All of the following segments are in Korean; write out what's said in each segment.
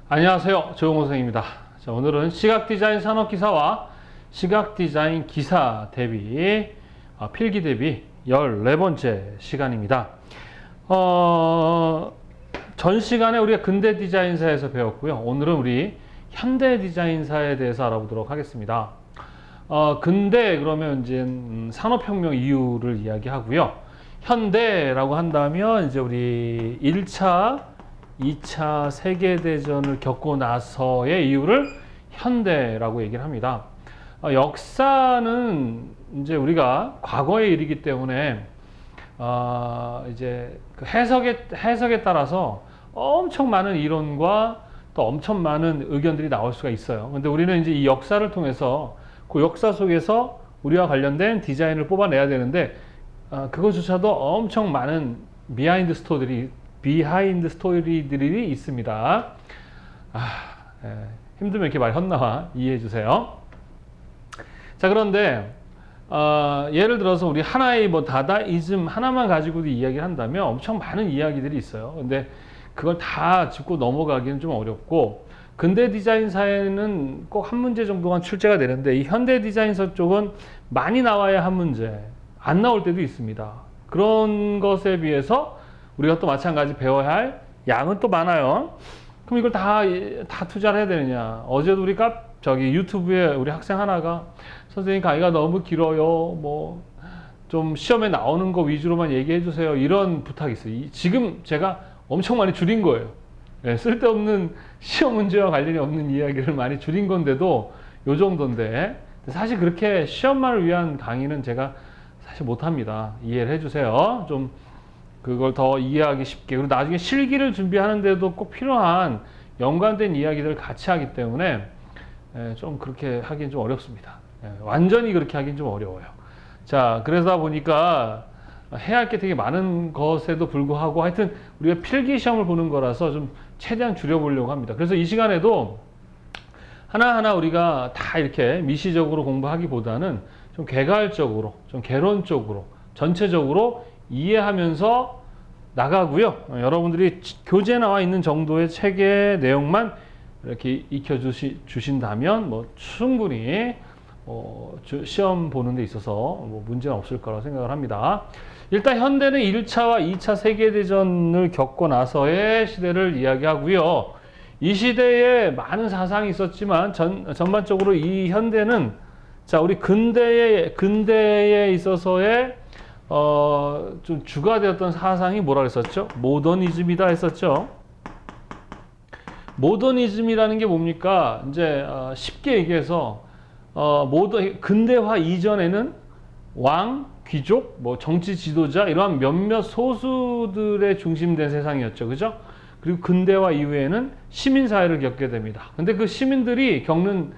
안녕하세요. 조용호 선생님입니다. 자, 오늘은 시각디자인 산업기사와 시각디자인 기사 대비, 필기 대비 14번째 시간입니다. 전 시간에 우리가 근대 디자인사에서 배웠고요. 오늘은 우리 현대 디자인사에 대해서 알아보도록 하겠습니다. 근대 그러면 이제 산업혁명 이후를 이야기하고요. 현대라고 한다면 이제 우리 1차 2차 세계대전을 겪고 나서의 이유를 현대라고 얘기를 합니다. 역사는 이제 우리가 과거에 일이기 때문에 이제 그 해석에 따라서 엄청 많은 이론과 또 엄청 많은 의견들이 나올 수가 있어요. 근데 우리는 이제 이 역사를 통해서 그 역사 속에서 우리와 관련된 디자인을 뽑아내야 되는데 그것조차도 엄청 많은 비하인드 스토리들이 있습니다. 힘들면 이렇게 말 헛나와 이해해 주세요. 자, 그런데 예를 들어서 우리 하나의 뭐 다다이즘 하나만 가지고도 이야기를 한다면 엄청 많은 이야기들이 있어요. 근데 그걸 다 짚고 넘어가기는 좀 어렵고, 근대 디자인사에는 꼭 한 문제 정도만 출제가 되는데 이 현대 디자인사 쪽은 많이 나와야 한 문제, 안 나올 때도 있습니다. 그런 것에 비해서 우리가 또 마찬가지 배워야 할 양은 또 많아요. 그럼 이걸 다 투자를 해야 되느냐? 어제도 우리 유튜브에 우리 학생 하나가 선생님 강의가 너무 길어요. 뭐 좀 시험에 나오는 거 위주로만 얘기해 주세요. 이런 부탁이 있어요. 지금 제가 엄청 많이 줄인 거예요. 쓸데없는 시험 문제와 관련이 없는 이야기를 많이 줄인 건데도 요 정도인데, 사실 그렇게 시험만을 위한 강의는 제가 사실 못합니다. 이해를 해주세요. 좀 그걸 더 이해하기 쉽게, 그리고 나중에 실기를 준비하는데도 꼭 필요한 연관된 이야기들을 같이 하기 때문에 좀 그렇게 하긴 좀 어렵습니다. 완전히 그렇게 하긴 좀 어려워요. 자, 그러다 보니까 해야 할 게 되게 많은 것에도 불구하고 하여튼 우리가 필기 시험을 보는 거라서 좀 최대한 줄여보려고 합니다. 그래서 이 시간에도 하나하나 우리가 다 이렇게 미시적으로 공부하기보다는 좀 개괄적으로, 좀 개론적으로, 전체적으로 이해하면서 나가고요. 여러분들이 교재에 나와 있는 정도의 책의 내용만 이렇게 익혀주신다면 뭐 충분히 시험 보는 데 있어서 뭐 문제는 없을 거라고 생각을 합니다. 일단 현대는 1차와 2차 세계대전을 겪고 나서의 시대를 이야기하고요. 이 시대에 많은 사상이 있었지만 전반적으로 이 현대는, 자, 우리 근대에 있어서의 좀 주가 되었던 사상이 뭐라 그랬었죠? 모더니즘이다 했었죠. 모더니즘이라는 게 뭡니까? 이제 쉽게 얘기해서 근대화 이전에는 왕, 귀족, 뭐 정치 지도자 이러한 몇몇 소수들의 중심된 세상이었죠. 그죠? 그리고 근대화 이후에는 시민 사회를 겪게 됩니다. 근데 그 시민들이 겪는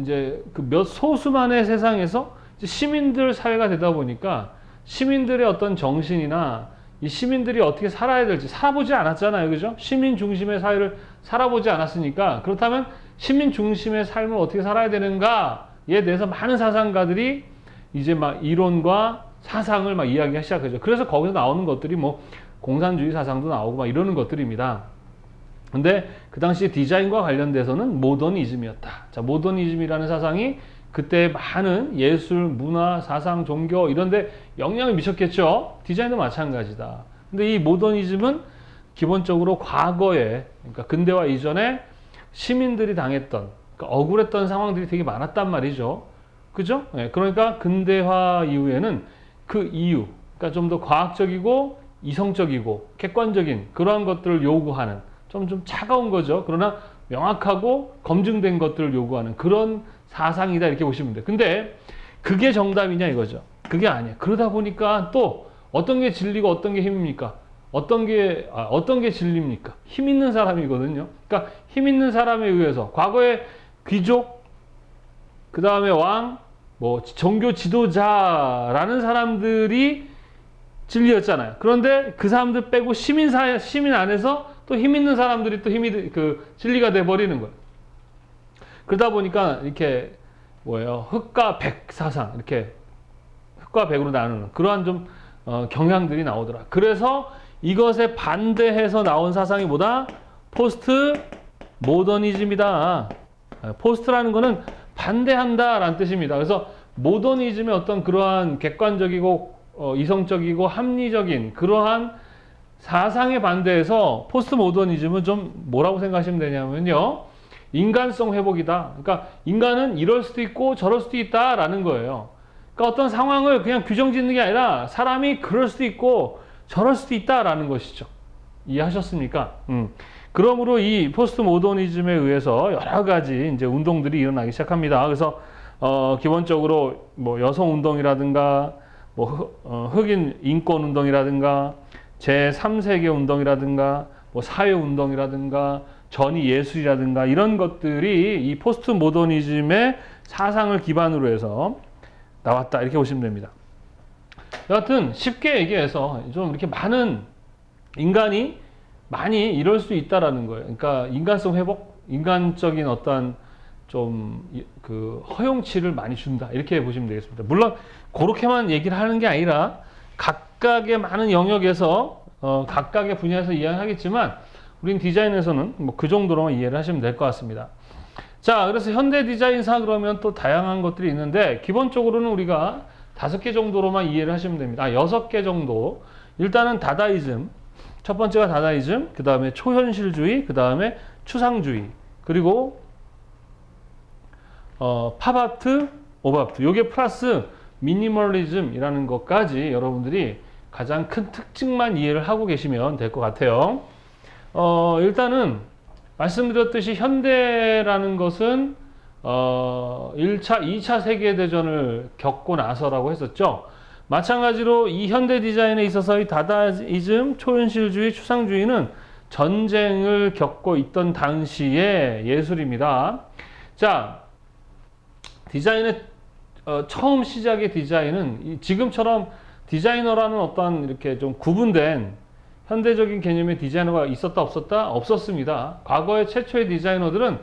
이제 그 몇 소수만의 세상에서 시민들 사회가 되다 보니까 시민들의 어떤 정신이나 이 시민들이 어떻게 살아야 될지 살아보지 않았잖아요. 그죠? 시민 중심의 사회를 살아보지 않았으니까, 그렇다면 시민 중심의 삶을 어떻게 살아야 되는가에 대해서 많은 사상가들이 이제 막 이론과 사상을 막 이야기하기 시작하죠. 그래서 거기서 나오는 것들이 뭐 공산주의 사상도 나오고 막 이러는 것들입니다. 근데 그 당시 디자인과 관련돼서는 모더니즘이었다. 자, 모더니즘이라는 사상이 그때 많은 예술, 문화, 사상, 종교 이런 데 영향을 미쳤겠죠. 디자인도 마찬가지다. 근데 이 모더니즘은 기본적으로 과거에, 그러니까 근대화 이전에 시민들이 당했던, 그러니까 억울했던 상황들이 되게 많았단 말이죠. 그죠? 그러니까 근대화 이후에는 그 이유, 그러니까 좀 더 과학적이고 이성적이고 객관적인 그러한 것들을 요구하는, 좀 차가운 거죠. 그러나 명확하고 검증된 것들을 요구하는 그런 사상이다, 이렇게 보시면 돼요. 근데 그게 정답이냐 이거죠. 그게 아니에요. 그러다 보니까 또 어떤 게 진리고 어떤 게 힘입니까? 어떤 게 진리입니까? 힘 있는 사람이거든요. 그러니까 힘 있는 사람에 의해서 과거에 귀족, 그 다음에 왕, 뭐 종교 지도자라는 사람들이 진리였잖아요. 그런데 그 사람들 빼고 시민 안에서 또 힘 있는 사람들이 또 진리가 돼 버리는 거예요. 그러다 보니까 이렇게 흑과 백 사상, 이렇게 흑과 백으로 나누는 그러한 좀 경향들이 나오더라. 그래서 이것에 반대해서 나온 사상이 뭐다? 포스트 모더니즘이다. 포스트라는 거는 반대한다라는 뜻입니다. 그래서 모더니즘의 어떤 그러한 객관적이고 이성적이고 합리적인 그러한 사상에 반대해서 포스트 모더니즘은 좀 뭐라고 생각하시면 되냐면요. 인간성 회복이다. 그러니까 인간은 이럴 수도 있고 저럴 수도 있다라는 거예요. 그러니까 어떤 상황을 그냥 규정 짓는 게 아니라 사람이 그럴 수도 있고 저럴 수도 있다라는 것이죠. 이해하셨습니까? 그러므로 이 포스트 모더니즘에 의해서 여러 가지 이제 운동들이 일어나기 시작합니다. 그래서 기본적으로 뭐 여성 운동이라든가 뭐 흑인 인권 운동이라든가 제3세계 운동이라든가 뭐 사회 운동이라든가 전위 예술이라든가 이런 것들이 이 포스트 모더니즘의 사상을 기반으로 해서 나왔다 이렇게 보시면 됩니다. 여하튼 쉽게 얘기해서 좀 이렇게 많은 인간이 많이 이럴 수 있다라는 거예요. 그러니까 인간성 회복, 인간적인 어떤 좀 그 허용치를 많이 준다 이렇게 보시면 되겠습니다. 물론 그렇게만 얘기를 하는 게 아니라 각각의 많은 영역에서 각각의 분야에서 이해하겠지만 우린 디자인에서는 뭐 그 정도로만 이해를 하시면 될 것 같습니다. 자, 그래서 현대 디자인사 그러면 또 다양한 것들이 있는데 기본적으로는 우리가 5개 정도로만 이해를 하시면 됩니다. 6개 정도. 일단은 다다이즘. 첫 번째가 다다이즘, 그 다음에 초현실주의, 그 다음에 추상주의, 그리고 팝아트, 오브아트. 요게 플러스 미니멀리즘이라는 것까지 여러분들이 가장 큰 특징만 이해를 하고 계시면 될 것 같아요. 일단은 말씀드렸듯이 현대라는 것은 1차, 2차 세계대전을 겪고 나서라고 했었죠. 마찬가지로 이 현대 디자인에 있어서 이 다다이즘, 초현실주의, 추상주의는 전쟁을 겪고 있던 당시의 예술입니다. 자, 디자인의 처음 시작의 디자인은 지금처럼 디자이너라는 어떤 이렇게 좀 구분된 현대적인 개념의 디자이너가 있었다 없었다? 없었습니다. 과거의 최초의 디자이너들은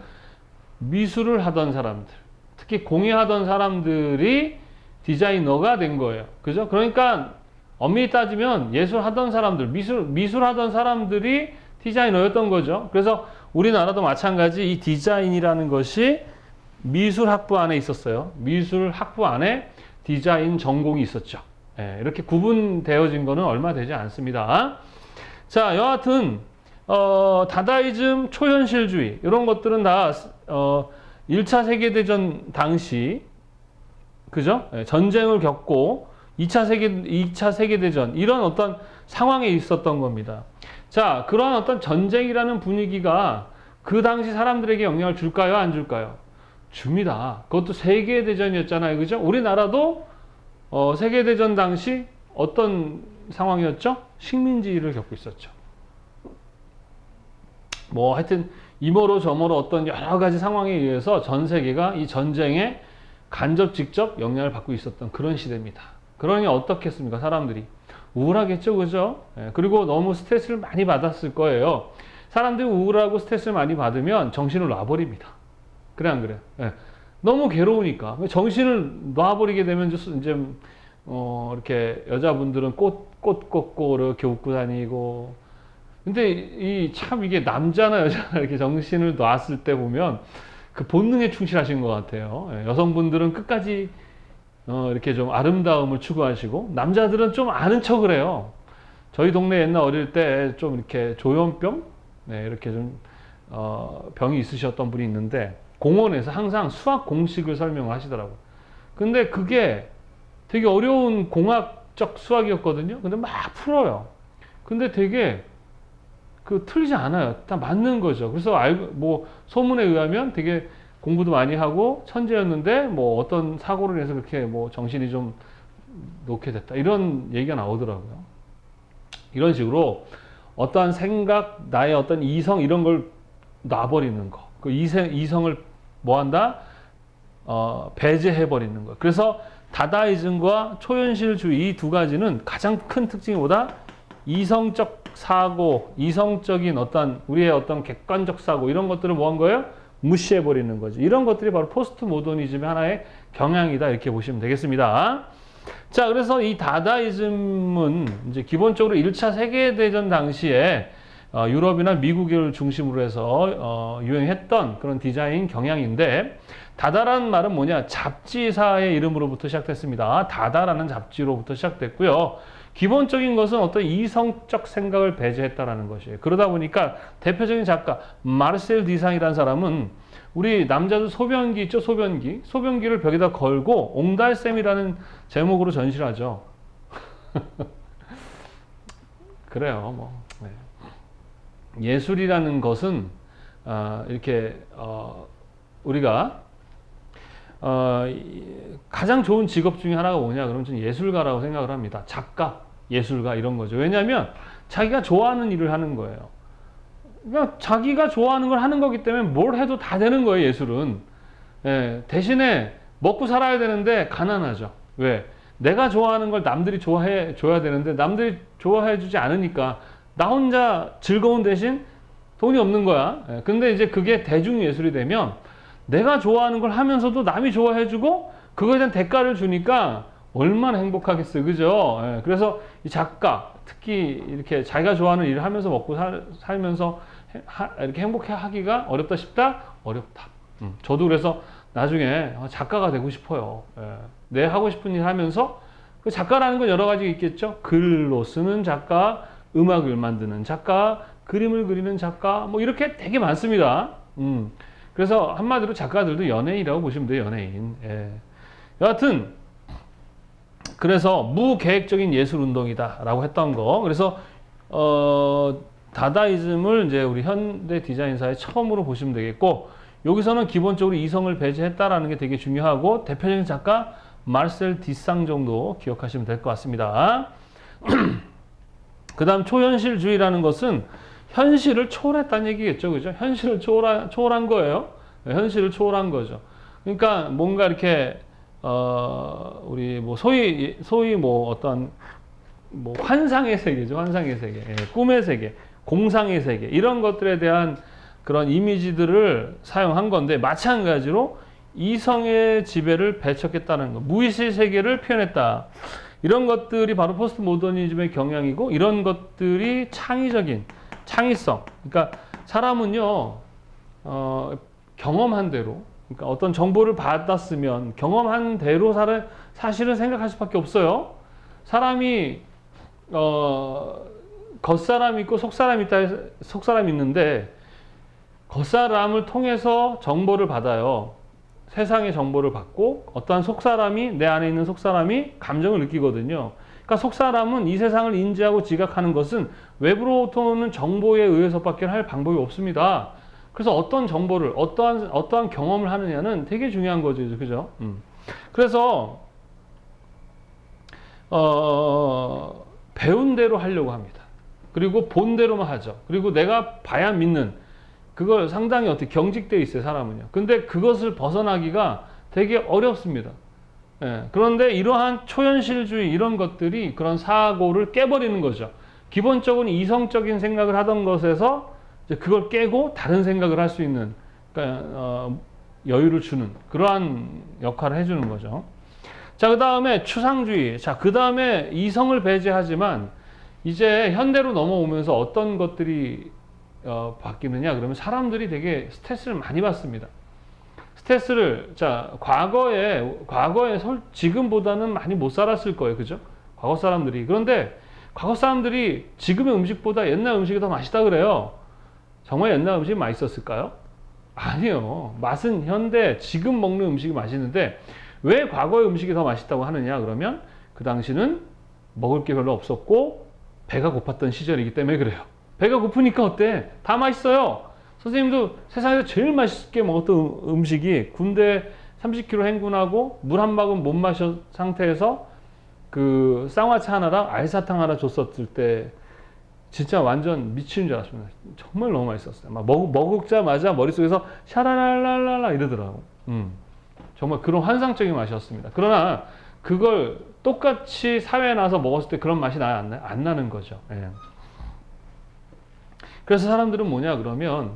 미술을 하던 사람들, 특히 공예하던 사람들이 디자이너가 된 거예요. 그죠? 그러니까 엄밀히 따지면 예술하던 사람들, 미술하던 사람들이 디자이너였던 거죠. 그래서 우리나라도 마찬가지 이 디자인이라는 것이 미술학부 안에 있었어요. 미술학부 안에 디자인 전공이 있었죠. 예, 이렇게 구분되어진 거는 얼마 되지 않습니다. 자, 여하튼 다다이즘, 초현실주의 이런 것들은 다 1차 세계대전 당시 그죠? 예, 전쟁을 겪고 2차 세계대전 이런 어떤 상황에 있었던 겁니다. 자, 그러한 어떤 전쟁이라는 분위기가 그 당시 사람들에게 영향을 줄까요? 안 줄까요? 줍니다. 그것도 세계대전이었잖아요. 그죠? 우리나라도 세계대전 당시 어떤 상황이었죠? 식민지를 겪고 있었죠. 뭐 하여튼 이모로 저모로 어떤 여러 가지 상황에 의해서 전 세계가 이 전쟁에 간접 직접 영향을 받고 있었던 그런 시대입니다. 그러니 어떻겠습니까? 사람들이 우울하겠죠, 그죠? 예, 그리고 너무 스트레스를 많이 받았을 거예요. 사람들이 우울하고 스트레스를 많이 받으면 정신을 놔버립니다. 그래 안 그래? 예, 너무 괴로우니까 정신을 놔버리게 되면 이제 이렇게 여자분들은 꽃 꽂고 이렇게 웃고 다니고. 근데 이게 남자나 여자나 이렇게 정신을 놨을 때 보면 그 본능에 충실하신 것 같아요. 예, 여성분들은 끝까지 이렇게 좀 아름다움을 추구하시고 남자들은 좀 아는 척을 해요. 저희 동네 옛날 어릴 때 좀 이렇게 조현병, 네, 이렇게 좀 병이 있으셨던 분이 있는데 공원에서 항상 수학 공식을 설명을 하시더라고요. 근데 그게 되게 어려운 공학적 수학이었거든요. 근데 막 풀어요. 근데 되게 틀리지 않아요. 다 맞는 거죠. 그래서 뭐 소문에 의하면 되게 공부도 많이 하고 천재였는데 뭐 어떤 사고를 해서 그렇게 뭐 정신이 좀 놓게 됐다. 이런 얘기가 나오더라고요. 이런 식으로 어떠한 생각, 나의 어떤 이성 이런 걸 놔버리는 거. 그 이성을 뭐 한다? 배제해버리는 거. 그래서 다다이즘과 초현실주의 이 두 가지는 가장 큰 특징이 뭐다? 이성적 사고, 이성적인 어떤 우리의 어떤 객관적 사고 이런 것들을 뭐 한 거예요? 무시해버리는 거죠. 이런 것들이 바로 포스트 모더니즘의 하나의 경향이다 이렇게 보시면 되겠습니다. 자, 그래서 이 다다이즘은 이제 기본적으로 1차 세계대전 당시에 유럽이나 미국을 중심으로 해서 유행했던 그런 디자인 경향인데, 다다라는 말은 뭐냐? 잡지사의 이름으로부터 시작됐습니다. 다다라는 잡지로부터 시작됐고요. 기본적인 것은 어떤 이성적 생각을 배제했다라는 것이에요. 그러다 보니까 대표적인 작가 마르셀 디상이라는 사람은 우리 남자들 소변기 있죠? 소변기를 벽에다 걸고 옹달샘이라는 제목으로 전시를 하죠. 그래요. 뭐 예술이라는 것은 이렇게 우리가 가장 좋은 직업 중에 하나가 뭐냐 그러면 저는 예술가라고 생각을 합니다. 작가, 예술가 이런 거죠. 왜냐하면 자기가 좋아하는 일을 하는 거예요. 그러니까 자기가 좋아하는 걸 하는 거기 때문에 뭘 해도 다 되는 거예요, 예술은. 예, 대신에 먹고 살아야 되는데 가난하죠. 왜? 내가 좋아하는 걸 남들이 좋아해 줘야 되는데 남들이 좋아해 주지 않으니까 나 혼자 즐거운 대신 돈이 없는 거야. 예, 근데 이제 그게 대중예술이 되면 내가 좋아하는 걸 하면서도 남이 좋아해 주고 그거에 대한 대가를 주니까 얼마나 행복하겠어요. 그죠? 예, 그래서 이 작가, 특히 이렇게 자기가 좋아하는 일을 하면서 먹고 살면서 이렇게 행복해 하기가 어렵다 싶다? 어렵다. 저도 그래서 나중에 작가가 되고 싶어요. 예. 내 하고 싶은 일 하면서 그 작가라는 건 여러 가지 있겠죠. 글로 쓰는 작가, 음악을 만드는 작가, 그림을 그리는 작가, 뭐 이렇게 되게 많습니다. 그래서 한마디로 작가들도 연예인이라고 보시면 돼요. 연예인. 예. 여하튼 그래서 무계획적인 예술 운동이다라고 했던 거. 그래서 다다이즘을 이제 우리 현대 디자인사에 처음으로 보시면 되겠고, 여기서는 기본적으로 이성을 배제했다라는 게 되게 중요하고, 대표적인 작가 마르셀 디상 정도 기억하시면 될 것 같습니다. 그 다음 초현실주의라는 것은 현실을 초월했다는 얘기겠죠. 그죠? 현실을 초월한 거예요. 현실을 초월한 거죠. 그러니까 뭔가 이렇게 우리 뭐 소위 뭐 어떤 뭐 환상의 세계죠. 환상의 세계, 예, 꿈의 세계, 공상의 세계, 이런 것들에 대한 그런 이미지들을 사용한 건데, 마찬가지로 이성의 지배를 배척했다는 것, 무의식 세계를 표현했다. 이런 것들이 바로 포스트 모더니즘의 경향이고, 이런 것들이 창의적인 창의성. 그러니까 사람은요 경험한 대로, 그러니까 어떤 정보를 받았으면 경험한 대로 사실은 생각할 수밖에 없어요. 사람이 겉사람이 있고 속사람이 있는데, 겉사람을 통해서 정보를 받아요. 세상의 정보를 받고, 어떠한 속사람이, 내 안에 있는 속사람이 감정을 느끼거든요. 그러니까 속사람은 이 세상을 인지하고 지각하는 것은 외부로부터 오는 정보에 의해서밖에 할 방법이 없습니다. 그래서 어떤 정보를, 어떠한 경험을 하느냐는 되게 중요한 거죠. 그죠? 그래서 배운 대로 하려고 합니다. 그리고 본 대로만 하죠. 그리고 내가 봐야 믿는, 그걸 상당히 어떻게 경직되어 있어요, 사람은요. 근데 그것을 벗어나기가 되게 어렵습니다. 예, 그런데 이러한 초현실주의, 이런 것들이 그런 사고를 깨버리는 거죠. 기본적으로 이성적인 생각을 하던 것에서 이제 그걸 깨고 다른 생각을 할 수 있는, 그러니까 여유를 주는 그러한 역할을 해주는 거죠. 자, 그 다음에 추상주의. 자, 그 다음에 이성을 배제하지만 이제 현대로 넘어오면서 어떤 것들이 바뀌느냐 그러면, 사람들이 되게 스트레스를 많이 받습니다. 스트레스를, 자, 과거에 지금보다는 많이 못 살았을 거예요. 그죠? 과거 사람들이. 그런데 과거 사람들이 지금의 음식보다 옛날 음식이 더 맛있다 그래요. 정말 옛날 음식이 맛있었을까요? 아니요. 맛은 현대 지금 먹는 음식이 맛있는데, 왜 과거의 음식이 더 맛있다고 하느냐 그러면, 그 당시는 먹을 게 별로 없었고 배가 고팠던 시절이기 때문에 그래요. 배가 고프니까 어때? 다 맛있어요. 선생님도 세상에서 제일 맛있게 먹었던 음식이 군대 30km 행군하고 물 한 방울 못 마신 상태에서 그 쌍화차 하나랑 알사탕 하나 줬었을 때 진짜 완전 미치는 줄 알았습니다. 정말 너무 맛있었어요. 막 먹자마자 머릿속에서 샤라랄랄랄라 이러더라고. 정말 그런 환상적인 맛이었습니다. 그러나 그걸 똑같이 사회에 나서 먹었을 때 그런 맛이 안 나는 거죠. 예. 그래서 사람들은 뭐냐 그러면,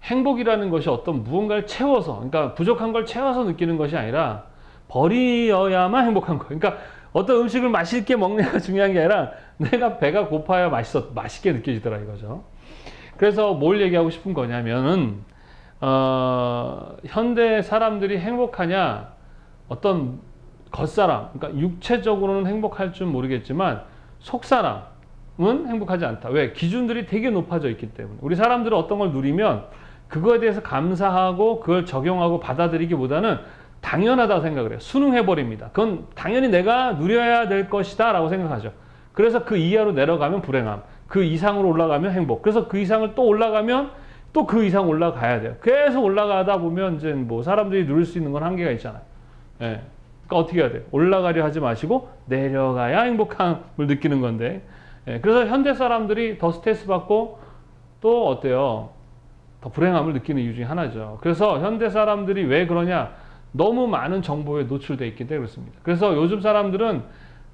행복이라는 것이 어떤 무언가를 채워서, 그러니까 부족한 걸 채워서 느끼는 것이 아니라 버리어야만 행복한 거예요. 그러니까 어떤 음식을 맛있게 먹느냐가 중요한 게 아니라 내가 배가 고파야 맛있게 느껴지더라 이거죠. 그래서 뭘 얘기하고 싶은 거냐면은 현대 사람들이 행복하냐, 어떤 겉사람, 그러니까 육체적으로는 행복할 줄 모르겠지만 속사람은 행복하지 않다. 왜? 기준들이 되게 높아져 있기 때문에. 우리 사람들은 어떤 걸 누리면 그거에 대해서 감사하고 그걸 적용하고 받아들이기보다는 당연하다고 생각을 해요. 순응해버립니다. 그건 당연히 내가 누려야 될 것이다 라고 생각하죠. 그래서 그 이하로 내려가면 불행함, 그 이상으로 올라가면 행복. 그래서 그 이상을 또 올라가면 또 그 이상 올라가야 돼요. 계속 올라가다 보면 이제 뭐 사람들이 누릴 수 있는 건 한계가 있잖아요. 예. 그러니까 어떻게 해야 돼요? 올라가려 하지 마시고 내려가야 행복함을 느끼는 건데. 예. 그래서 현대 사람들이 더 스트레스 받고 또 어때요? 더 불행함을 느끼는 이유 중에 하나죠. 그래서 현대 사람들이 왜 그러냐? 너무 많은 정보에 노출되어 있기 때문에 그렇습니다. 그래서 요즘 사람들은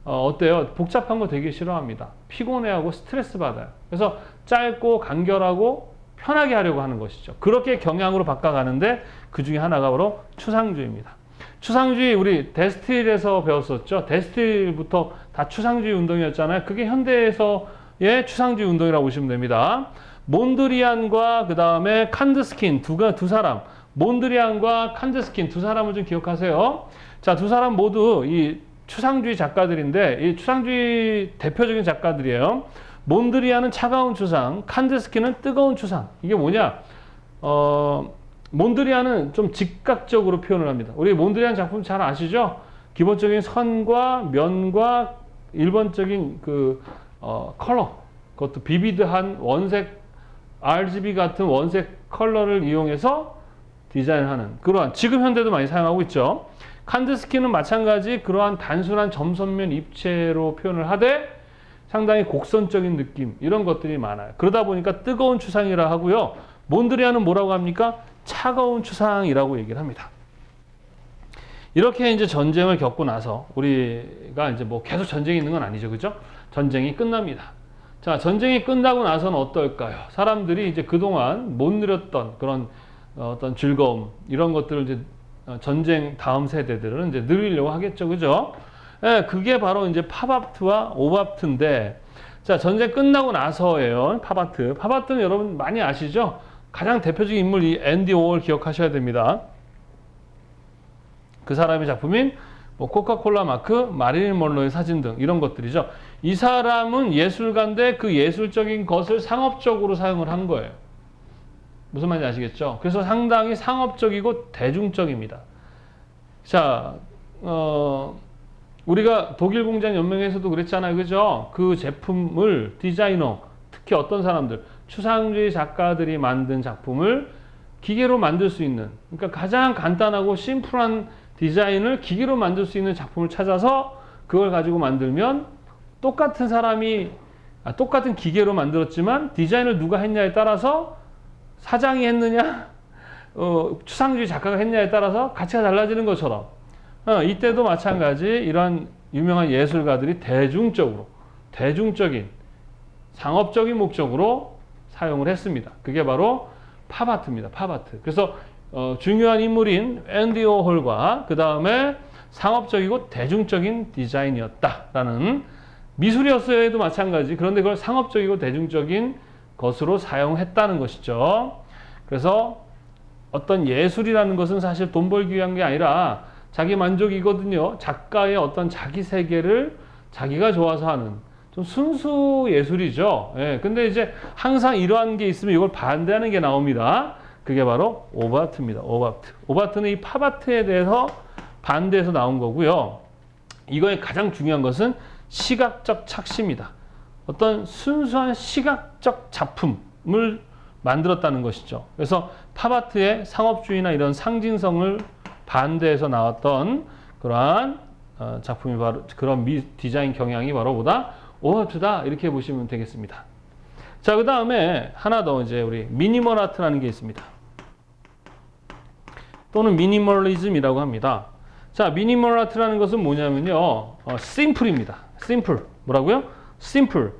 어때요? 복잡한 거 되게 싫어합니다. 피곤해하고 스트레스 받아요. 그래서 짧고 간결하고 편하게 하려고 하는 것이죠. 그렇게 경향으로 바꿔가는데 그 중에 하나가 바로 추상주의입니다. 추상주의 우리 데스틸에서 배웠었죠. 데스틸부터 다 추상주의 운동이었잖아요. 그게 현대에서의 추상주의 운동이라고 보시면 됩니다. 몬드리안과 그 다음에 칸드스킨 두 사람, 몬드리안과 칸드스킨 두 사람을 좀 기억하세요. 자, 두 사람 모두 이 추상주의 작가들인데 이 추상주의 대표적인 작가들이에요. 몬드리안은 차가운 추상, 칸드스키는 뜨거운 추상. 이게 뭐냐? 몬드리안은 좀 즉각적으로 표현을 합니다. 우리 몬드리안 작품 잘 아시죠? 기본적인 선과 면과 일반적인 그 컬러, 그것도 비비드한 원색, RGB 같은 원색 컬러를 이용해서 디자인하는 그러한, 지금 현대도 많이 사용하고 있죠. 칸드스키는 마찬가지 그러한 단순한 점선면 입체로 표현을 하되 상당히 곡선적인 느낌, 이런 것들이 많아요. 그러다 보니까 뜨거운 추상이라 하고요. 몬드리안은 뭐라고 합니까? 차가운 추상이라고 얘기를 합니다. 이렇게 이제 전쟁을 겪고 나서 우리가 이제 뭐 계속 전쟁이 있는 건 아니죠. 그죠? 전쟁이 끝납니다. 자, 전쟁이 끝나고 나서는 어떨까요? 사람들이 이제 그동안 못 누렸던 그런 어떤 즐거움, 이런 것들을 이제 전쟁 다음 세대들은 이제 누리려고 하겠죠. 그죠? 예, 그게 바로 이제 팝아트와 오바트인데, 자, 전쟁 끝나고 나서예요. 팝아트. 팝아트는 여러분 많이 아시죠? 가장 대표적인 인물 이 앤디 워홀 기억하셔야 됩니다. 그 사람의 작품인 뭐 코카콜라 마크, 마릴린 먼로의 사진 등 이런 것들이죠. 이 사람은 예술가인데 그 예술적인 것을 상업적으로 사용을 한 거예요. 무슨 말인지 아시겠죠? 그래서 상당히 상업적이고 대중적입니다. 자, 우리가 독일공장연맹에서도 그랬잖아요. 그죠? 그 제품을 디자이너, 특히 어떤 사람들, 추상주의 작가들이 만든 작품을 기계로 만들 수 있는, 그러니까 가장 간단하고 심플한 디자인을 기계로 만들 수 있는 작품을 찾아서 그걸 가지고 만들면 똑같은 사람이, 똑같은 기계로 만들었지만 디자인을 누가 했냐에 따라서 사장이 했느냐, 추상주의 작가가 했냐에 따라서 가치가 달라지는 것처럼 이때도 마찬가지 이러한 유명한 예술가들이 대중적인 상업적인 목적으로 사용을 했습니다. 그게 바로 팝아트입니다. 팝아트. 그래서 중요한 인물인 앤디 워홀과 그 다음에 상업적이고 대중적인 디자인이었다라는, 미술이었어야 해도 마찬가지. 그런데 그걸 상업적이고 대중적인 것으로 사용했다는 것이죠. 그래서 어떤 예술이라는 것은 사실 돈 벌기 위한 게 아니라 자기 만족이거든요. 작가의 어떤 자기 세계를 자기가 좋아서 하는 좀 순수 예술이죠. 예, 근데 이제 항상 이러한 게 있으면 이걸 반대하는 게 나옵니다. 그게 바로 오바트입니다. 오바트. 오바트는 이 팝아트에 대해서 반대해서 나온 거고요. 이거의 가장 중요한 것은 시각적 착시입니다. 어떤 순수한 시각적 작품을 만들었다는 것이죠. 그래서 팝아트의 상업주의나 이런 상징성을 반대해서 나왔던 그러한 작품이 바로, 그런 디자인 경향이 바로 보다 오바트다, 이렇게 보시면 되겠습니다. 자, 그 다음에 하나 더 이제 우리 미니멀 아트라는 게 있습니다. 또는 미니멀리즘이라고 합니다. 자, 미니멀 아트라는 것은 뭐냐면요, 심플입니다. 심플. 뭐라고요? 심플.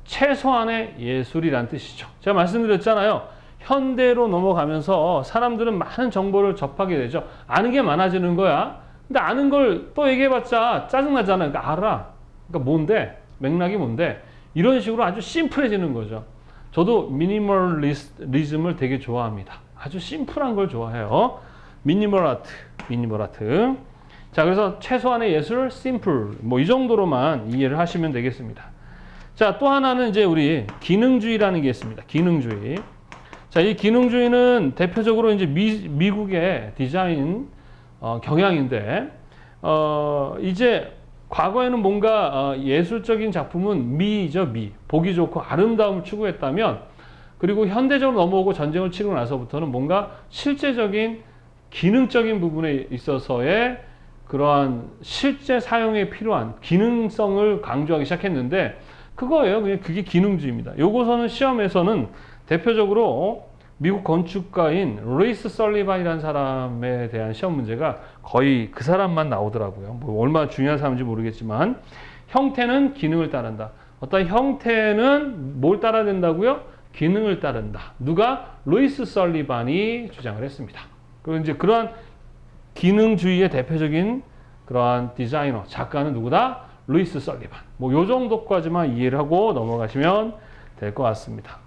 최소한의 예술이란 뜻이죠. 제가 말씀드렸잖아요. 현대로 넘어가면서 사람들은 많은 정보를 접하게 되죠. 아는 게 많아지는 거야. 근데 아는 걸 또 얘기해봤자 짜증나잖아요. 그러니까 알아. 그러니까 뭔데? 맥락이 뭔데? 이런 식으로 아주 심플해지는 거죠. 저도 미니멀리즘을 되게 좋아합니다. 아주 심플한 걸 좋아해요. 미니멀 아트. 자, 그래서 최소한의 예술, 심플. 뭐 이 정도로만 이해를 하시면 되겠습니다. 자, 또 하나는 이제 우리 기능주의라는 게 있습니다. 기능주의. 자, 이 기능주의는 대표적으로 이제 미국의 디자인 경향인데, 이제 과거에는 뭔가 예술적인 작품은 미죠, 미. 보기 좋고 아름다움을 추구했다면, 그리고 현대적으로 넘어오고 전쟁을 치르고 나서부터는 뭔가 실제적인 기능적인 부분에 있어서의 그러한 실제 사용에 필요한 기능성을 강조하기 시작했는데, 그거예요. 그냥 그게 기능주의입니다. 요거서는 시험에서는 대표적으로 미국 건축가인 루이스 설리반이라는 사람에 대한 시험 문제가 거의 그 사람만 나오더라고요. 뭐 얼마나 중요한 사람인지 모르겠지만, 형태는 기능을 따른다. 어떤 형태는 뭘 따라야 된다고요? 기능을 따른다. 누가? 루이스 설리반이 주장을 했습니다. 그리고 이제 그러한 기능주의의 대표적인 그러한 디자이너, 작가는 누구다? 루이스 설리반. 뭐 요 정도까지만 이해를 하고 넘어가시면 될 것 같습니다.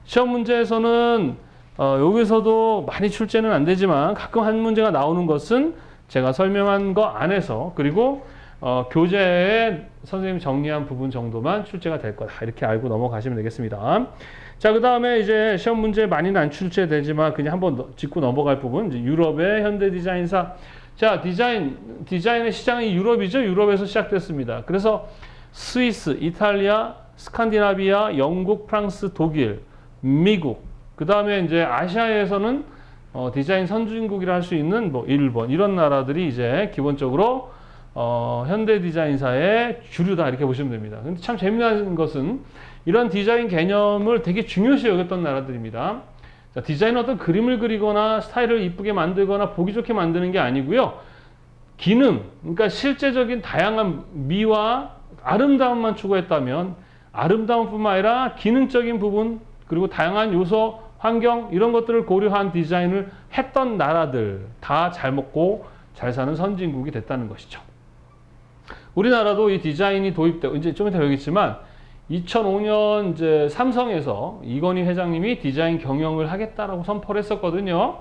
시험 문제에서는 여기서도 많이 출제는 안 되지만 가끔 한 문제가 나오는 것은 제가 설명한 거 안에서, 그리고 교재에 선생님이 정리한 부분 정도만 출제가 될 거다. 이렇게 알고 넘어가시면 되겠습니다. 자, 그 다음에 이제 시험 문제 많이는 안 출제되지만 그냥 한번 짚고 넘어갈 부분, 이제 유럽의 현대 디자인사. 자, 디자인의 시장이 유럽이죠. 유럽에서 시작됐습니다. 그래서 스위스, 이탈리아, 스칸디나비아, 영국, 프랑스, 독일, 미국, 그 다음에 이제 아시아에서는 디자인 선진국이라 할 수 있는 뭐 일본, 이런 나라들이 이제 기본적으로 현대 디자인사의 주류다, 이렇게 보시면 됩니다. 근데 참 재미난 것은 이런 디자인 개념을 되게 중요시 여겼던 나라들입니다. 자, 디자인은 어떤 그림을 그리거나 스타일을 이쁘게 만들거나 보기 좋게 만드는 게 아니고요. 기능, 그러니까 실제적인 다양한 미와 아름다움만 추구했다면, 아름다움뿐만 아니라 기능적인 부분, 그리고 다양한 요소, 환경, 이런 것들을 고려한 디자인을 했던 나라들, 다 잘 먹고 잘 사는 선진국이 됐다는 것이죠. 우리나라도 이 디자인이 도입되고, 이제 좀 이따 배우겠지만 2005년 이제 삼성에서 이건희 회장님이 디자인 경영을 하겠다라고 선포를 했었거든요.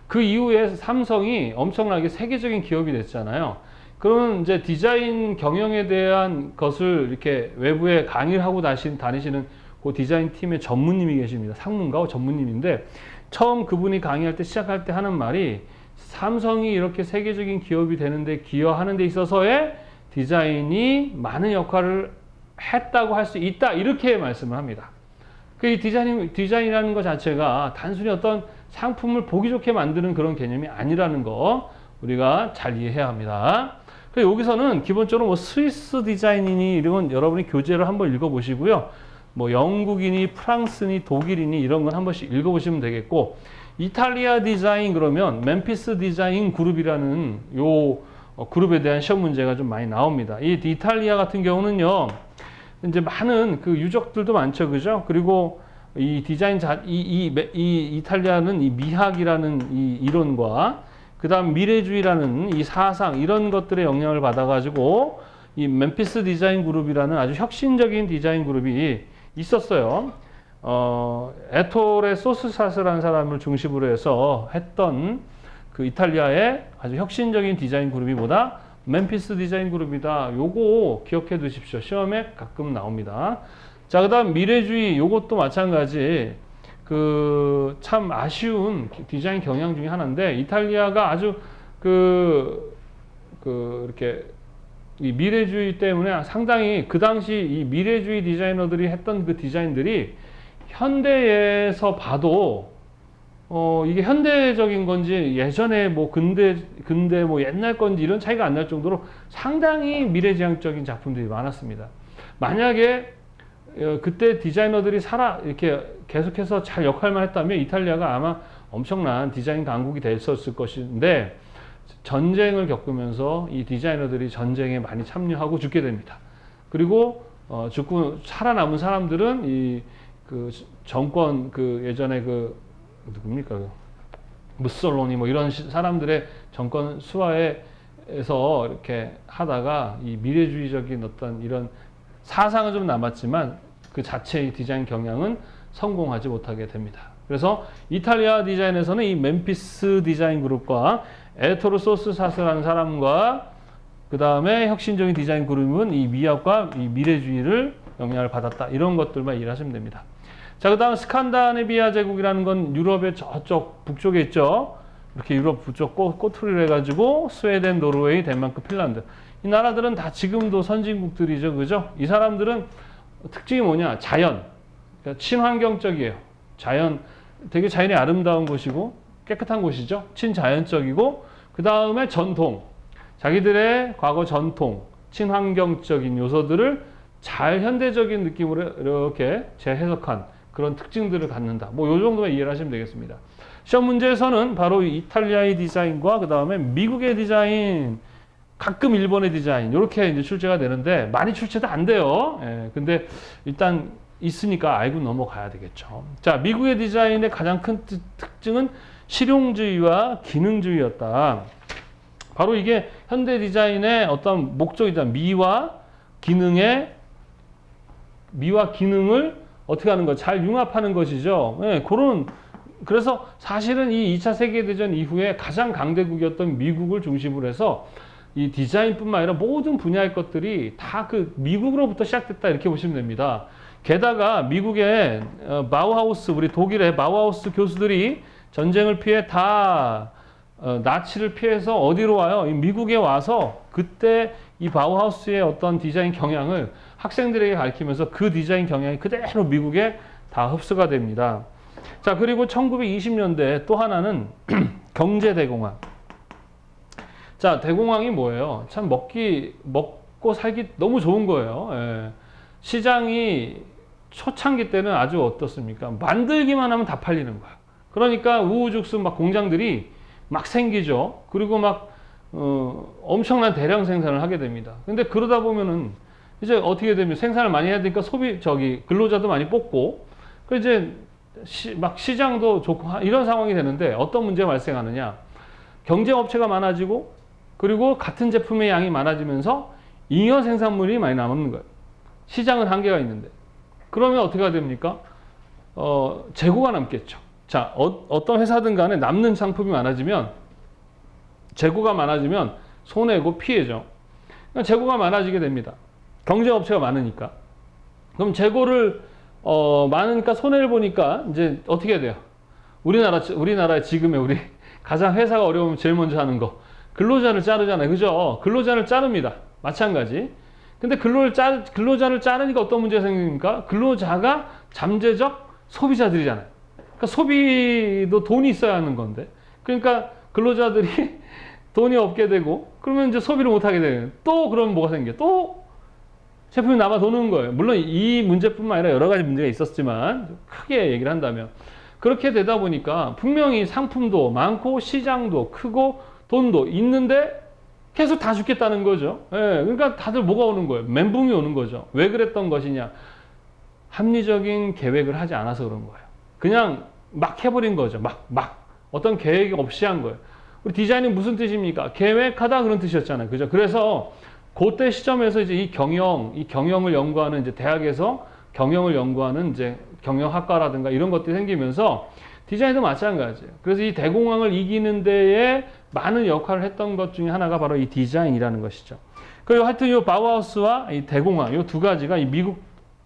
그 이후에 삼성이 엄청나게 세계적인 기업이 됐잖아요. 그러면 이제 디자인 경영에 대한 것을 이렇게 외부에 강의를 하고 다니시는 그 디자인 팀의 전무님이 계십니다. 상무인가 전무님인데, 처음 그분이 강의할 때, 시작할 때 하는 말이, 삼성이 이렇게 세계적인 기업이 되는데 기여하는 데 있어서의 디자인이 많은 역할을 했다고 할 수 있다, 이렇게 말씀을 합니다. 이 디자인이라는 것 자체가 단순히 어떤 상품을 보기 좋게 만드는 그런 개념이 아니라는 거 우리가 잘 이해해야 합니다. 그래서 여기서는 기본적으로 뭐 스위스 디자인이니 이런 여러분이 교재를 한번 읽어보시고요. 뭐 영국이니 프랑스니 독일이니 이런 건 한 번씩 읽어보시면 되겠고, 이탈리아 디자인 그러면 멤피스 디자인 그룹이라는 요 그룹에 대한 시험 문제가 좀 많이 나옵니다. 이 이탈리아 같은 경우는요, 이제 많은 그 유적들도 많죠, 그죠? 그리고 이 디자인 이 이탈리아는 이 미학이라는 이 이론과 그다음 미래주의라는 이 사상, 이런 것들의 영향을 받아가지고 이 멤피스 디자인 그룹이라는 아주 혁신적인 디자인 그룹이 있었어요. 에토레 소스사스라는 사람을 중심으로 해서 했던 그 이탈리아의 아주 혁신적인 디자인 그룹이 뭐다? 멤피스 디자인 그룹이다. 요거 기억해 두십시오. 시험에 가끔 나옵니다. 자, 그 다음 미래주의, 요것도 마찬가지. 그 참 아쉬운 디자인 경향 중에 하나인데, 이탈리아가 아주 이렇게 이 미래주의 때문에 상당히 그 당시 이 미래주의 디자이너들이 했던 그 디자인들이 현대에서 봐도 이게 현대적인 건지 예전에 뭐 근대 뭐 옛날 건지 이런 차이가 안 날 정도로 상당히 미래지향적인 작품들이 많았습니다. 만약에 그때 디자이너들이 이렇게 계속해서 잘 역할만 했다면 이탈리아가 아마 엄청난 디자인 강국이 됐었을 것인데, 전쟁을 겪으면서 이 디자이너들이 전쟁에 많이 참여하고 죽게 됩니다. 그리고 죽고 살아남은 사람들은 이 그 정권 예전에 누굽니까? 무솔로니 뭐 이런 사람들의 정권 수하에서 이렇게 하다가 이 미래주의적인 어떤 이런 사상은 좀 남았지만 그 자체의 디자인 경향은 성공하지 못하게 됩니다. 그래서 이탈리아 디자인에서는 이 멤피스 디자인 그룹과 에토르 소스사스라는 사람과 그 다음에 혁신적인 디자인 그룹은 이 미학과 이 미래주의를 영향을 받았다. 이런 것들만 이해하시면 됩니다. 자, 그 다음 스칸다네비아 제국이라는 건 유럽의 저쪽 북쪽에 있죠. 이렇게 유럽 북쪽 꼬투리를 해가지고 스웨덴, 노르웨이, 덴마크, 핀란드. 이 나라들은 다 지금도 선진국들이죠. 그죠? 이 사람들은 특징이 뭐냐? 자연. 그러니까 친환경적이에요. 자연, 되게 자연이 아름다운 곳이고 깨끗한 곳이죠. 친자연적이고 그 다음에 전통. 자기들의 과거 전통, 친환경적인 요소들을 잘 현대적인 느낌으로 이렇게 재해석한 그런 특징들을 갖는다. 뭐 요 정도만 이해를 하시면 되겠습니다. 시험 문제에서는 바로 이탈리아의 디자인과 그 다음에 미국의 디자인, 가끔 일본의 디자인 이렇게 이제 출제가 되는데 많이 출제도 안 돼요. 예, 근데 일단 있으니까 알고 넘어가야 되겠죠. 자, 미국의 디자인의 가장 큰 특징은 실용주의와 기능주의였다. 바로 이게 현대 디자인의 어떤 목적이다. 미와 기능을 어떻게 하는 거, 잘 융합하는 것이죠. 네, 그래서 사실은 이 2차 세계대전 이후에 가장 강대국이었던 미국을 중심으로 해서 이 디자인뿐만 아니라 모든 분야의 것들이 다 그 미국으로부터 시작됐다 이렇게 보시면 됩니다. 게다가 미국의 바우하우스, 우리 독일의 바우하우스 교수들이 전쟁을 피해 다 나치를 피해서 어디로 와요? 미국에 와서 그때 이 바우하우스의 어떤 디자인 경향을 학생들에게 가르치면서 그 디자인 경향이 그대로 미국에 다 흡수가 됩니다. 자, 그리고 1920년대 또 하나는 경제대공황. 자, 대공황이 뭐예요? 참 먹고 살기 너무 좋은 거예요. 예. 시장이 초창기 때는 아주 어떻습니까? 만들기만 하면 다 팔리는 거야. 그러니까 우후죽순 막 공장들이 막 생기죠. 그리고 막 엄청난 대량 생산을 하게 됩니다. 근데 그러다 보면은 이제 어떻게 되면 생산을 많이 해야 되니까 근로자도 많이 뽑고 그 이제 막 시장도 좋고 이런 상황이 되는데 어떤 문제가 발생하느냐? 경쟁업체가 많아지고 그리고 같은 제품의 양이 많아지면서 잉여 생산물이 많이 남는 거예요. 시장은 한계가 있는데 그러면 어떻게 됩니까? 재고가 남겠죠. 자, 어떤 회사든 간에 남는 상품이 많아지면 재고가 많아지면 손해고 피해죠. 그러니까 재고가 많아지게 됩니다. 경쟁업체가 많으니까. 그럼 재고를 많으니까 손해를 보니까 이제 어떻게 해야 돼요? 우리나라의 지금의 우리 가장 회사가 어려우면 제일 먼저 하는 거 근로자를 자르잖아요. 그죠? 근로자를 자릅니다. 마찬가지. 근데 근로자를 자르니까 어떤 문제가 생깁니까? 근로자가 잠재적 소비자들이잖아요. 그러니까 소비도 돈이 있어야 하는 건데. 그러니까 근로자들이 돈이 없게 되고 그러면 이제 소비를 못 하게 되는. 또 그러면 뭐가 생겨? 또 제품이 남아 도는 거예요. 물론 이 문제뿐만 아니라 여러 가지 문제가 있었지만 크게 얘기를 한다면 그렇게 되다 보니까 분명히 상품도 많고 시장도 크고 돈도 있는데 계속 다 죽겠다는 거죠. 예, 그러니까 다들 뭐가 오는 거예요? 멘붕이 오는 거죠. 왜 그랬던 것이냐? 합리적인 계획을 하지 않아서 그런 거예요. 그냥 막 해버린 거죠. 막 어떤 계획이 없이 한 거예요. 우리 디자인이 무슨 뜻입니까? 계획하다 그런 뜻이었잖아요. 그죠? 그래서 그때 시점에서 이제 이 경영을 연구하는 이제 대학에서 경영을 연구하는 이제 경영학과라든가 이런 것들이 생기면서 디자인도 마찬가지예요. 그래서 이 대공황을 이기는 데에 많은 역할을 했던 것 중에 하나가 바로 이 디자인이라는 것이죠. 그리고 하여튼 이 바우하우스와 이 대공황, 이 두 가지가 이 미국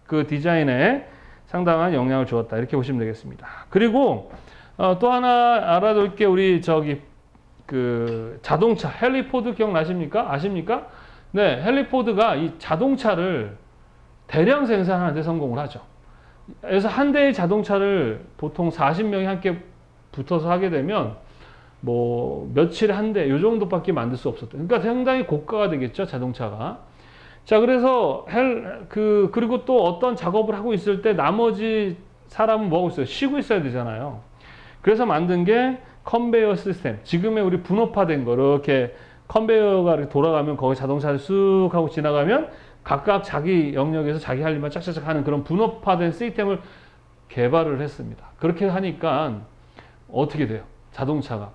그 디자인에 상당한 영향을 주었다. 이렇게 보시면 되겠습니다. 그리고 또 하나 알아둘 게 우리 그 자동차, 헨리 포드 기억나십니까? 아십니까? 네, 헨리 포드가 이 자동차를 대량 생산하는 데 성공을 하죠. 그래서 한 대의 자동차를 보통 40명이 함께 붙어서 하게 되면 뭐 며칠에 한 대 요 정도밖에 만들 수 없었대요. 그러니까 상당히 고가가 되겠죠, 자동차가. 자, 그래서 그리고 또 어떤 작업을 하고 있을 때 나머지 사람은 뭐 하고 있어요? 쉬고 있어야 되잖아요. 그래서 만든 게 컨베이어 시스템. 지금의 우리 분업화된 거 이렇게 컨베이어가 이렇게 돌아가면 거기 자동차를 쑥 하고 지나가면 각각 자기 영역에서 자기 할 일만 짝짝짝 하는 그런 분업화된 시스템을 개발을 했습니다. 그렇게 하니까 어떻게 돼요? 자동차가.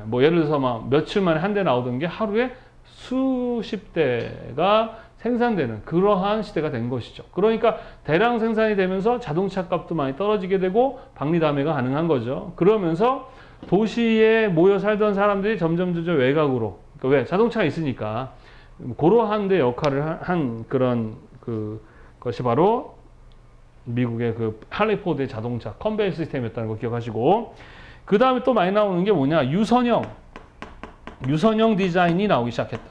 뭐 예를 들어서 막 며칠 만에 한 대 나오던 게 하루에 수십 대가 생산되는 그러한 시대가 된 것이죠. 그러니까 대량 생산이 되면서 자동차 값도 많이 떨어지게 되고 박리담회가 가능한 거죠. 그러면서 도시에 모여 살던 사람들이 점점 외곽으로, 그러니까 왜? 자동차가 있으니까 그러한 데 역할을 한 그런 것이 바로 미국의 그 할리포드의 자동차 컨베이어 시스템이었다는 거 기억하시고, 그 다음에 또 많이 나오는 게 뭐냐? 유선형 디자인이 나오기 시작했다.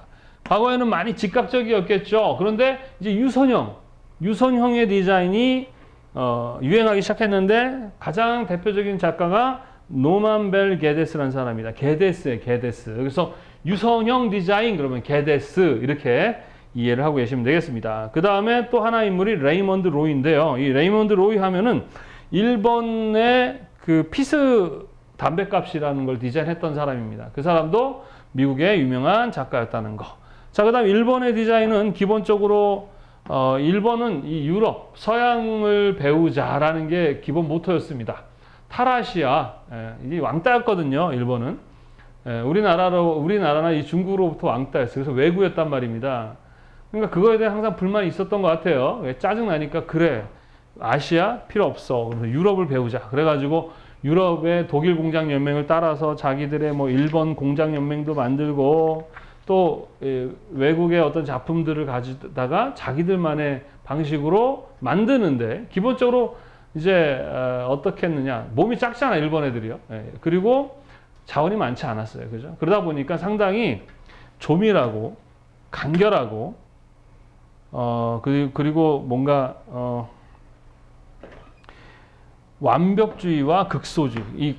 과거에는 많이 직각적이었겠죠. 그런데 이제 유선형의 디자인이 유행하기 시작했는데, 가장 대표적인 작가가 노만 벨 게데스라는 사람입니다. 게데스예요, 게데스. 그래서 유선형 디자인 그러면 게데스 이렇게 이해를 하고 계시면 되겠습니다. 그 다음에 또 하나 인물이 레이먼드 로이인데요. 이 레이먼드 로이 하면은 일본의 그 피스 담배값이라는 걸 디자인했던 사람입니다. 그 사람도 미국의 유명한 작가였다는 거. 자, 그 다음 일본의 디자인은 기본적으로 일본은 이 유럽, 서양을 배우자라는 게 기본 모토였습니다. 탈아시아, 이게 왕따였거든요, 일본은. 우리나라나 이 중국으로부터 왕따였어요. 그래서 왜구였단 말입니다. 그러니까 그거에 대해 항상 불만이 있었던 것 같아요. 짜증나니까, 그래, 아시아 필요 없어. 그래서 유럽을 배우자. 그래가지고 유럽의 독일 공장 연맹을 따라서 자기들의 뭐 일본 공장 연맹도 만들고, 또 외국의 어떤 작품들을 가지다가 자기들만의 방식으로 만드는데, 기본적으로 이제 어떻게 했느냐, 몸이 작잖아 일본 애들이요. 그리고 자원이 많지 않았어요. 그죠? 그러다 보니까 상당히 조밀하고 간결하고 그리고 뭔가 완벽주의와 극소주의.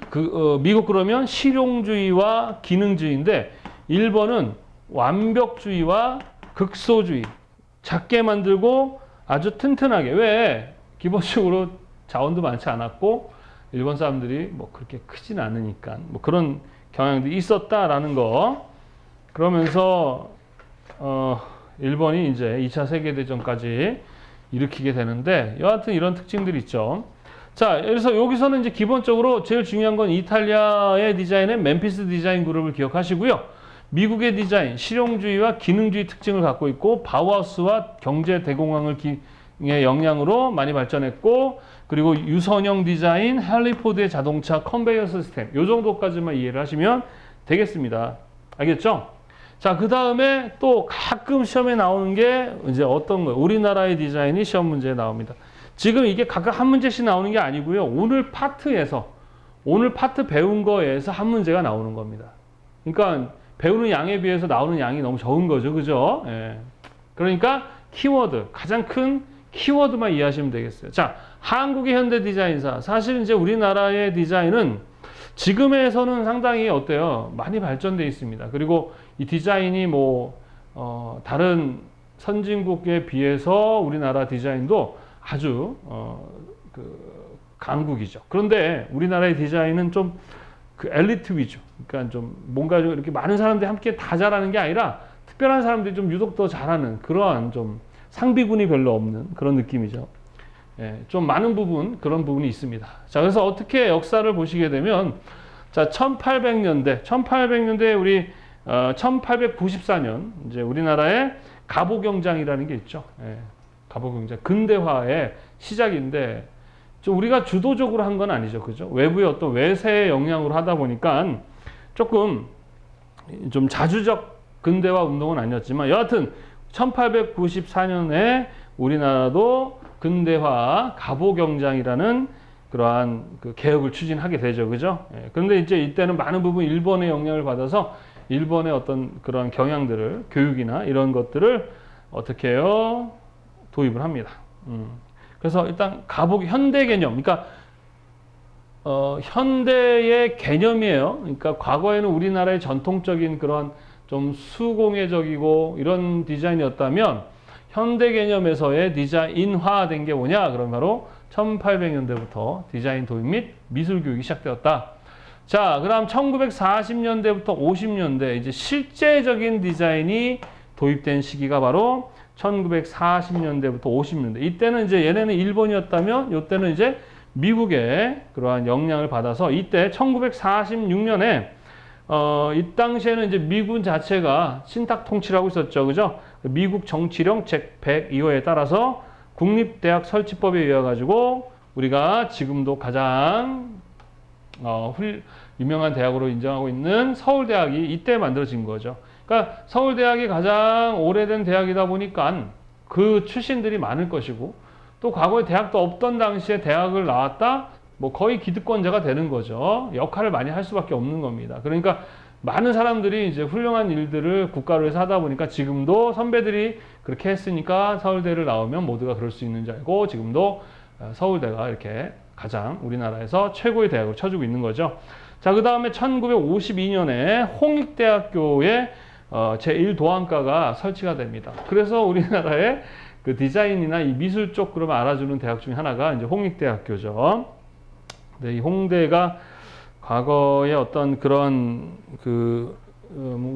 미국 그러면 실용주의와 기능주의인데, 일본은 완벽주의와 극소주의. 작게 만들고 아주 튼튼하게. 왜? 기본적으로 자원도 많지 않았고 일본 사람들이 뭐 그렇게 크진 않으니까 뭐 그런 경향들이 있었다라는 거. 그러면서 일본이 이제 2차 세계대전까지 일으키게 되는데, 여하튼 이런 특징들이 있죠. 자, 그래서 여기서는 이제 기본적으로 제일 중요한 건 이탈리아의 디자인의 멤피스 디자인 그룹을 기억하시고요. 미국의 디자인, 실용주의와 기능주의 특징을 갖고 있고, 바우하우스와 경제 대공황의 영향으로 많이 발전했고, 그리고 유선형 디자인, 할리포드의 자동차 컨베이어 시스템, 이 정도까지만 이해를 하시면 되겠습니다. 알겠죠? 자, 그 다음에 또 가끔 시험에 나오는 게 이제 어떤 거예요? 우리나라의 디자인이 시험 문제에 나옵니다. 지금 이게 각각 한 문제씩 나오는 게 아니고요. 오늘 파트 배운 거에서 한 문제가 나오는 겁니다. 그러니까 배우는 양에 비해서 나오는 양이 너무 적은 거죠. 그죠? 예. 그러니까 키워드, 가장 큰 키워드만 이해하시면 되겠어요. 자, 한국의 현대 디자인사. 사실 이제 우리나라의 디자인은 지금에서는 상당히 어때요? 많이 발전되어 있습니다. 그리고 이 디자인이 다른 선진국에 비해서 우리나라 디자인도 아주 강국이죠. 그런데 우리나라의 디자인은 좀 엘리트 위주. 그러니까 좀 뭔가 좀 이렇게 많은 사람들이 함께 다 잘하는 게 아니라 특별한 사람들이 좀 유독 더 잘하는 그러한 좀 상비군이 별로 없는 그런 느낌이죠. 좀 많은 그런 부분이 있습니다. 자, 그래서 어떻게 역사를 보시게 되면, 자, 1800년대 우리 1894년 이제 우리나라에 갑오경장이라는 게 있죠. 갑오경장 근대화의 시작인데, 좀 우리가 주도적으로 한 건 아니죠, 그죠? 외부의 어떤 외세의 영향으로 하다 보니까 조금 좀 자주적 근대화 운동은 아니었지만, 여하튼 1894년에 우리나라도 근대화 갑오경장이라는 그러한 개혁을 추진하게 되죠, 그죠? 그런데 이제 이때는 많은 부분 일본의 영향을 받아서 일본의 어떤 그런 경향들을, 교육이나 이런 것들을 어떻게 해요? 도입을 합니다. 그래서 일단 현대 개념, 그러니까 현대의 개념이에요. 그러니까 과거에는 우리나라의 전통적인 그런 좀 수공예적이고 이런 디자인이었다면, 현대 개념에서의 디자인화된 게 뭐냐? 그럼 바로 1800년대부터 디자인 도입 및 미술 교육이 시작되었다. 자, 그다음 1940년대부터 50년대 이제 실제적인 디자인이 도입된 시기가 바로 1940년대부터 50년대. 이때는 이제 얘네는 일본이었다면, 이때는 이제 미국의 그러한 영향을 받아서, 이때 1946년에 이 당시에는 이제 미군 자체가 신탁 통치를 하고 있었죠. 그죠? 미국 정치령 제 102호에 따라서 국립대학 설치법에 의해 가지고 우리가 지금도 가장 유명한 대학으로 인정하고 있는 서울대학이 이때 만들어진 거죠. 그러니까 서울대학이 가장 오래된 대학이다 보니까 그 출신들이 많을 것이고 또 과거에 대학도 없던 당시에 대학을 나왔다 뭐 거의 기득권자가 되는 거죠. 역할을 많이 할 수밖에 없는 겁니다. 그러니까 많은 사람들이 이제 훌륭한 일들을 국가를 위해서 하다 보니까 지금도 선배들이 그렇게 했으니까 서울대를 나오면 모두가 그럴 수 있는 줄 알고 지금도 서울대가 이렇게 가장 우리나라에서 최고의 대학으로 쳐주고 있는 거죠. 자, 그 다음에 1952년에 홍익대학교에 제1도안과가 설치가 됩니다. 그래서 우리나라의 그 디자인이나 이 미술 쪽 그러면 알아주는 대학 중에 하나가 이제 홍익대학교죠. 네, 이 홍대가 과거의 어떤 그런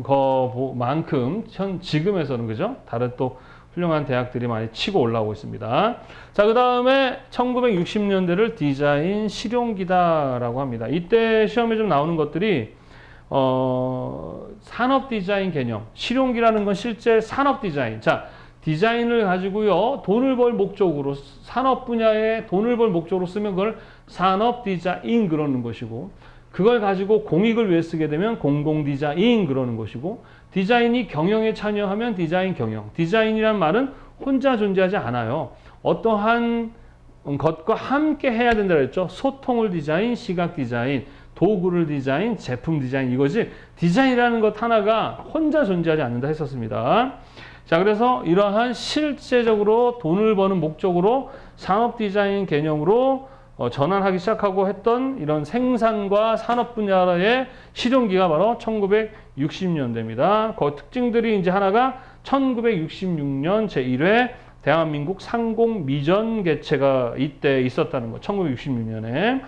거만큼 지금에서는 그죠? 다른 또 훌륭한 대학들이 많이 치고 올라오고 있습니다. 자, 그 다음에 1960년대를 디자인 실용기다라고 합니다. 이때 시험에 좀 나오는 것들이 산업 디자인 개념, 실용기라는 건 실제 산업 디자인. 자, 디자인을 가지고요 돈을 벌 목적으로 산업 분야에 돈을 벌 목적으로 쓰면 그걸 산업 디자인 그러는 것이고 그걸 가지고 공익을 위해 쓰게 되면 공공 디자인 그러는 것이고 디자인이 경영에 참여하면 디자인 경영. 디자인이란 말은 혼자 존재하지 않아요. 어떠한 것과 함께 해야 된다고 했죠. 소통을 디자인, 시각 디자인, 도구를 디자인, 제품 디자인 이거지 디자인이라는 것 하나가 혼자 존재하지 않는다 했었습니다. 자, 그래서 이러한 실제적으로 돈을 버는 목적으로 산업 디자인 개념으로 전환하기 시작하고 했던 이런 생산과 산업 분야의 실용기가 바로 1960년대입니다. 그 특징들이 이제 하나가 1966년 제1회 대한민국 상공 미전 개최가 이때 있었다는 거. 1966년에.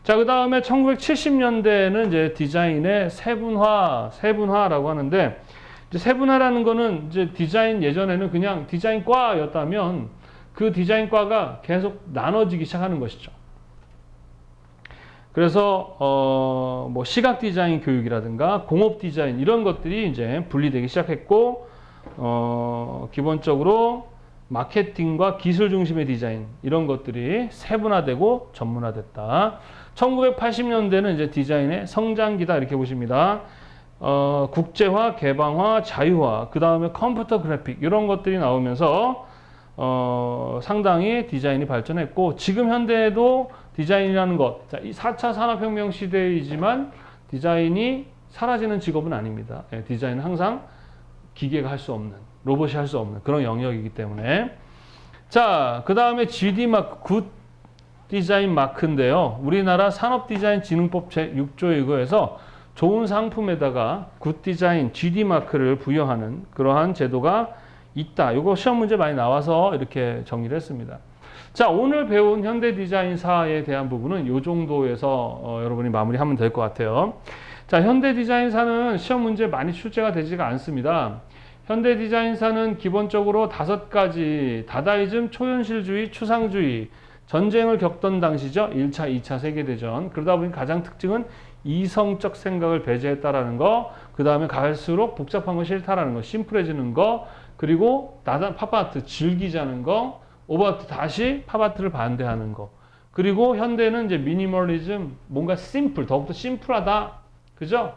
자, 그 다음에 1970년대에는 이제 디자인의 세분화라고 하는데 이제 세분화라는 거는 이제 디자인 예전에는 그냥 디자인과였다면 그 디자인과가 계속 나눠지기 시작하는 것이죠. 그래서 뭐 시각 디자인 교육이라든가 공업 디자인 이런 것들이 이제 분리되기 시작했고 기본적으로 마케팅과 기술 중심의 디자인 이런 것들이 세분화되고 전문화됐다. 1980년대는 이제 디자인의 성장기다 이렇게 보십니다. 국제화, 개방화, 자유화, 그 다음에 컴퓨터 그래픽 이런 것들이 나오면서 상당히 디자인이 발전했고 지금 현대에도 디자인이라는 것, 자, 이 4차 산업혁명 시대이지만 디자인이 사라지는 직업은 아닙니다. 예, 디자인은 항상 기계가 할 수 없는, 로봇이 할 수 없는 그런 영역이기 때문에 자, 그 다음에 GD 마크, 굿 디자인 마크인데요. 우리나라 산업디자인진흥법 제6조에 의거해서 좋은 상품에다가 굿 디자인, GD 마크를 부여하는 그러한 제도가 있다. 이거 시험 문제 많이 나와서 이렇게 정리를 했습니다. 자, 오늘 배운 현대 디자인사에 대한 부분은 이 정도에서 여러분이 마무리하면 될 것 같아요. 자, 현대 디자인사는 시험 문제 많이 출제가 되지가 않습니다. 현대 디자인사는 기본적으로 5가지 다다이즘, 초현실주의, 추상주의, 전쟁을 겪던 당시죠. 1차, 2차 세계대전. 그러다 보니 가장 특징은 이성적 생각을 배제했다라는 거, 그 다음에 갈수록 복잡한 거 싫다라는 거, 심플해지는 거, 그리고 팝아트 즐기자는 거, 오버아트 다시 팝아트를 반대하는 거. 그리고 현대는 이제 미니멀리즘, 뭔가 심플, 더욱더 심플하다. 그죠?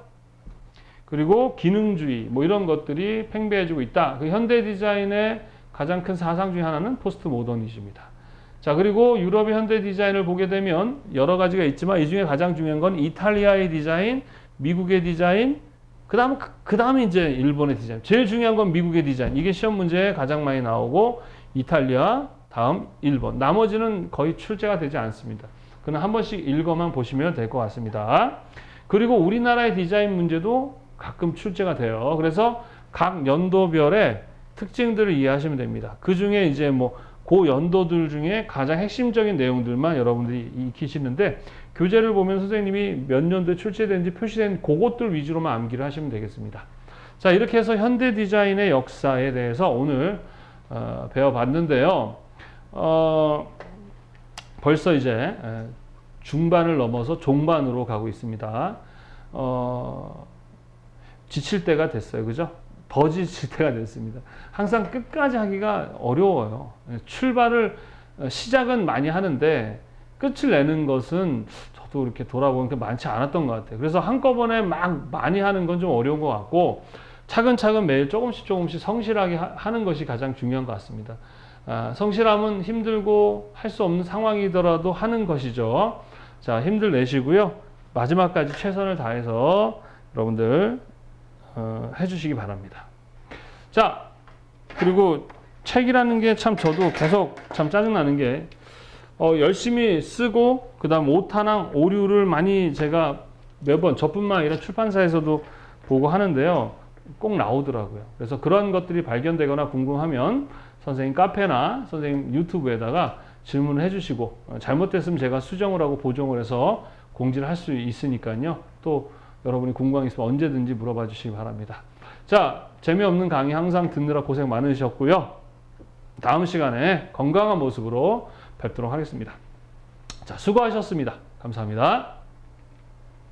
그리고 기능주의, 뭐 이런 것들이 팽배해지고 있다. 그 현대 디자인의 가장 큰 사상 중에 하나는 포스트 모더니즘이다. 자, 그리고 유럽의 현대 디자인을 보게 되면 여러 가지가 있지만 이 중에 가장 중요한 건 이탈리아의 디자인, 미국의 디자인, 그 다음에 이제 일본의 디자인. 제일 중요한 건 미국의 디자인. 이게 시험 문제에 가장 많이 나오고 이탈리아, 다음 일본. 나머지는 거의 출제가 되지 않습니다. 그냥 한 번씩 읽어만 보시면 될 것 같습니다. 그리고 우리나라의 디자인 문제도 가끔 출제가 돼요. 그래서 각 연도별의 특징들을 이해하시면 됩니다. 그 중에 이제 뭐 그 연도들 중에 가장 핵심적인 내용들만 여러분들이 익히시는데 교재를 보면 선생님이 몇 년도에 출제된지 표시된 그것들 위주로만 암기를 하시면 되겠습니다. 자, 이렇게 해서 현대 디자인의 역사에 대해서 오늘 배워봤는데요. 벌써 이제 중반을 넘어서 종반으로 가고 있습니다. 지칠 때가 됐어요. 그죠? 더 지칠 때가 됐습니다. 항상 끝까지 하기가 어려워요. 출발을, 시작은 많이 하는데 끝을 내는 것은 저도 이렇게 돌아보니까 많지 않았던 것 같아요. 그래서 한꺼번에 막 많이 하는 건 좀 어려운 것 같고 차근차근 매일 조금씩 성실하게 하는 것이 가장 중요한 것 같습니다. 성실함은 힘들고 할 수 없는 상황이더라도 하는 것이죠. 자, 힘들 내시고요. 마지막까지 최선을 다해서 여러분들 해주시기 바랍니다. 자, 그리고 책이라는 게 참 저도 계속 참 짜증나는 게 열심히 쓰고 그 다음 오타랑 오류를 많이 제가 매번 저뿐만 아니라 출판사에서도 보고 하는데요. 꼭 나오더라고요. 그래서 그런 것들이 발견되거나 궁금하면 선생님 카페나 선생님 유튜브에다가 질문을 해주시고 잘못됐으면 제가 수정을 하고 보정을 해서 공지를 할 수 있으니까요. 또 여러분이 궁금한 게 있으면 언제든지 물어봐 주시기 바랍니다. 자, 재미없는 강의 항상 듣느라 고생 많으셨고요. 다음 시간에 건강한 모습으로 뵙도록 하겠습니다. 자, 수고하셨습니다. 감사합니다.